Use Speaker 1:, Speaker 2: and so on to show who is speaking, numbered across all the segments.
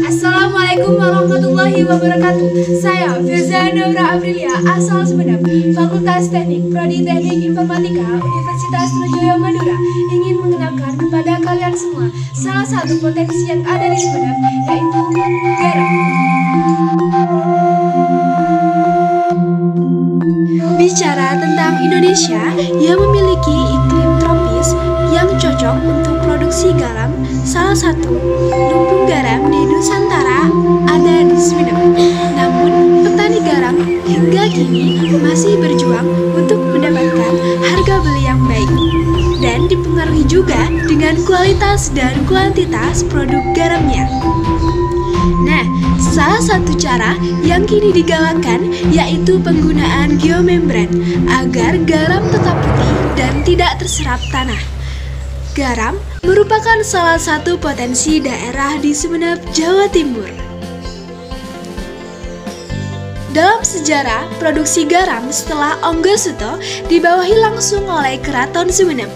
Speaker 1: Assalamualaikum warahmatullahi wabarakatuh. Saya Firza Naura Aprilia, asal Sumedang, Fakultas Teknik, Prodi Teknik Informatika, Universitas Trunojoyo Madura, ingin mengenalkan kepada kalian semua salah satu potensi yang ada di Sumedang, yaitu garam. Bicara tentang Indonesia yang memiliki iklim tropis yang cocok untuk produksi garam, salah satu lumbung garam di Nusantara ada di Sumedang. Namun, petani garam hingga kini masih berjuang untuk mendapatkan harga beli yang baik dan dipengaruhi juga dengan kualitas dan kuantitas produk garamnya. Nah, salah satu cara yang kini digalakkan yaitu penggunaan geomembran agar garam tetap putih dan tidak terserap tanah. Garam merupakan salah satu potensi daerah di Sumeneb, Jawa Timur. Dalam sejarah, produksi garam setelah Onggosuto dibawahi langsung oleh Keraton Sumeneb,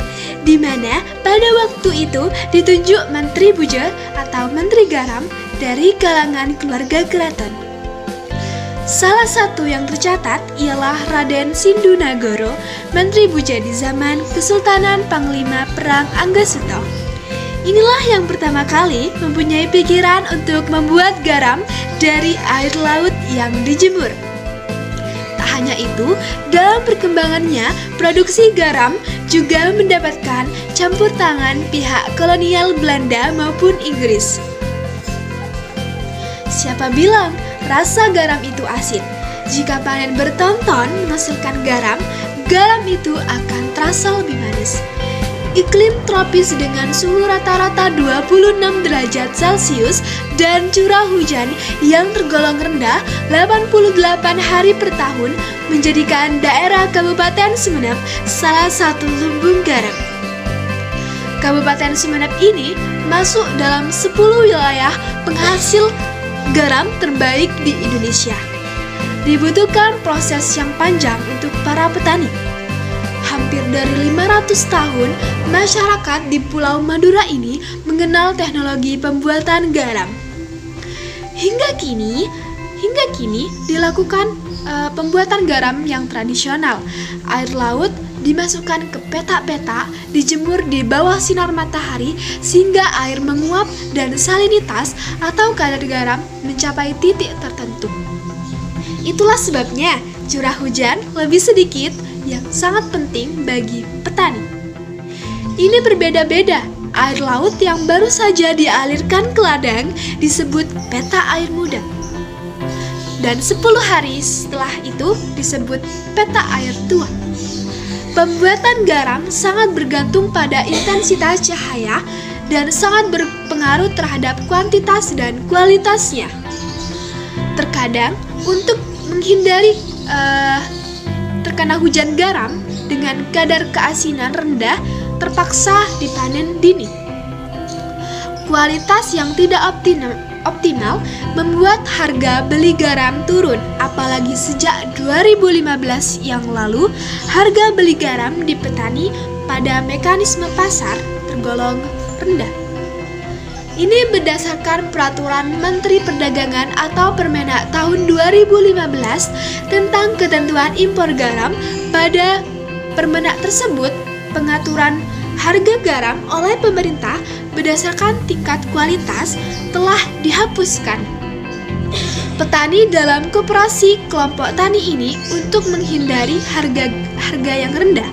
Speaker 1: di mana pada waktu itu ditunjuk Menteri Bujer atau Menteri Garam dari kalangan keluarga keraton. Salah satu yang tercatat ialah Raden Sindunagoro, Menteri Bujer di zaman Kesultanan Panglima Perang Anggosuto. Inilah yang pertama kali mempunyai pikiran untuk membuat garam dari air laut yang dijemur. Tak hanya itu, dalam perkembangannya, produksi garam juga mendapatkan campur tangan pihak kolonial Belanda maupun Inggris. Siapa bilang rasa garam itu asin? Jika panen bertonton menghasilkan garam, garam itu akan terasa lebih manis. Iklim tropis dengan suhu rata-rata 26 derajat Celcius dan curah hujan yang tergolong rendah 88 hari per tahun menjadikan daerah Kabupaten Sumeneb salah satu lumbung garam. Kabupaten Sumeneb ini masuk dalam 10 wilayah penghasil garam terbaik di Indonesia. Dibutuhkan proses yang panjang untuk para petani. Hampir dari 500 tahun, masyarakat di Pulau Madura ini mengenal teknologi pembuatan garam. Hingga kini dilakukan pembuatan garam yang tradisional. Air laut dimasukkan ke petak-petak, dijemur di bawah sinar matahari sehingga air menguap dan salinitas atau kadar garam mencapai titik tertentu. Itulah sebabnya curah hujan lebih sedikit yang sangat penting bagi petani. Ini berbeda-beda. Air laut yang baru saja dialirkan ke ladang disebut petak air muda. Dan 10 hari setelah itu disebut petak air tua. Pembuatan garam sangat bergantung pada intensitas cahaya dan sangat berpengaruh terhadap kuantitas dan kualitasnya. Terkadang untuk menghindari terkena hujan garam dengan kadar keasinan rendah terpaksa dipanen dini. Kualitas yang tidak optimal membuat harga beli garam turun, apalagi sejak 2015 yang lalu harga beli garam di petani pada mekanisme pasar tergolong rendah. Ini berdasarkan Peraturan Menteri Perdagangan atau Permenak tahun 2015 tentang ketentuan impor garam. Pada Permenak tersebut, pengaturan harga garam oleh pemerintah berdasarkan tingkat kualitas telah dihapuskan. Petani dalam koperasi kelompok tani ini untuk menghindari harga yang rendah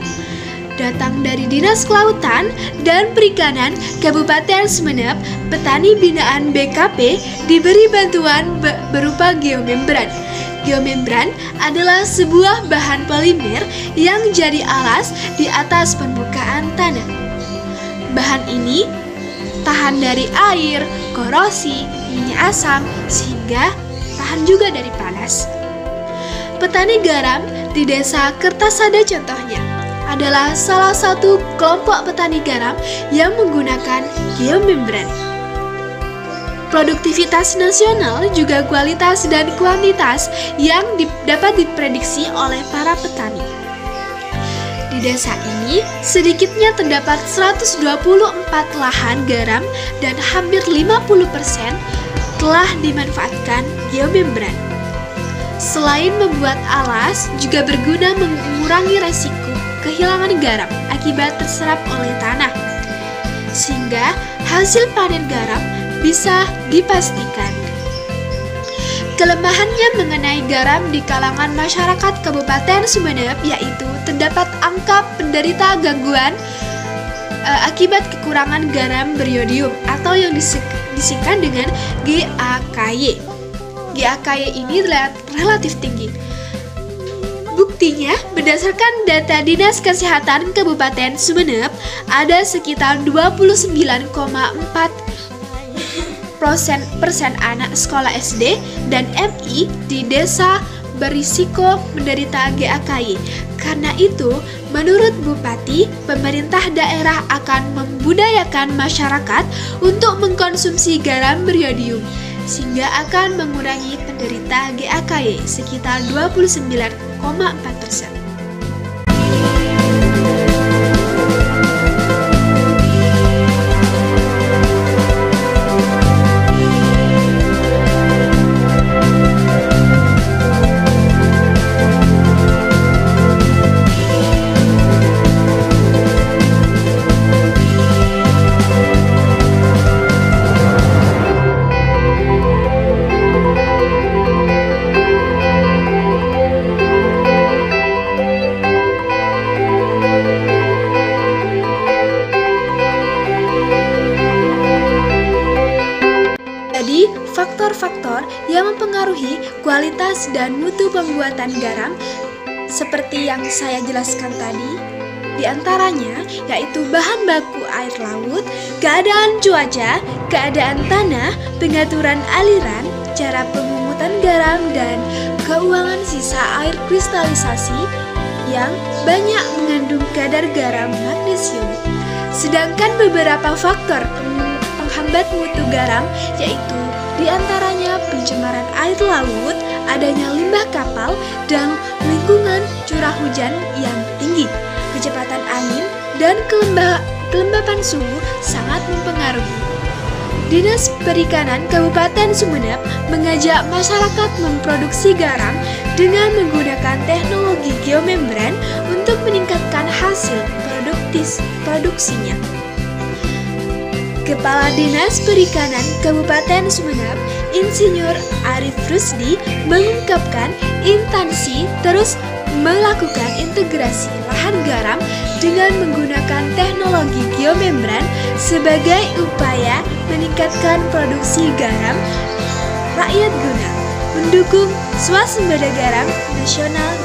Speaker 1: datang dari Dinas Kelautan dan Perikanan Kabupaten Sumeneb. Petani binaan BKP diberi bantuan berupa geomembran. Geomembran adalah sebuah bahan polimer yang jadi alas di atas permukaan tanah. Bahan ini tahan dari air, korosi, minyak asam, sehingga tahan juga dari panas. Petani garam di Desa Kertasada contohnya adalah salah satu kelompok petani garam yang menggunakan geomembran. Produktivitas nasional juga kualitas dan kuantitas yang dapat diprediksi oleh para petani. Di desa ini sedikitnya terdapat 124 lahan garam dan hampir 50% telah dimanfaatkan geomembran. Selain membuat alas, juga berguna mengurangi resiko kehilangan garam akibat terserap oleh tanah, sehingga hasil panen garam bisa dipastikan. Kelemahannya mengenai garam di kalangan masyarakat Kabupaten Sumeneb yaitu terdapat angka penderita gangguan akibat kekurangan garam beriodium atau yang disingkat dengan GAKY. GAKY ini relatif tinggi. Buktinya, berdasarkan data Dinas Kesehatan Kabupaten Sumeneb, ada sekitar 29,4% anak sekolah SD dan MI di desa berisiko menderita GAKY. Karena itu, menurut Bupati, pemerintah daerah akan membudayakan masyarakat untuk mengkonsumsi garam beriodium, sehingga akan mengurangi penderita GAKY sekitar 29,4%. Faktor-faktor yang mempengaruhi kualitas dan mutu pembuatan garam seperti yang saya jelaskan tadi, diantaranya yaitu bahan baku air laut, keadaan cuaca, keadaan tanah, pengaturan aliran, cara pemungutan garam, dan keuangan sisa air kristalisasi yang banyak mengandung kadar garam magnesium. Sedangkan beberapa faktor penghambat mutu garam yaitu diantaranya pencemaran air laut, adanya limbah kapal, dan lingkungan curah hujan yang tinggi, kecepatan angin, dan kelembapan suhu sangat mempengaruhi. Dinas Perikanan Kabupaten Sumeneb mengajak masyarakat memproduksi garam dengan menggunakan teknologi geomembran untuk meningkatkan hasil produksinya. Kepala Dinas Perikanan Kabupaten Sumeneb, Insinyur Arif Rusdi, mengungkapkan intensi terus melakukan integrasi lahan garam dengan menggunakan teknologi geomembran sebagai upaya meningkatkan produksi garam rakyat guna mendukung swasembada garam nasional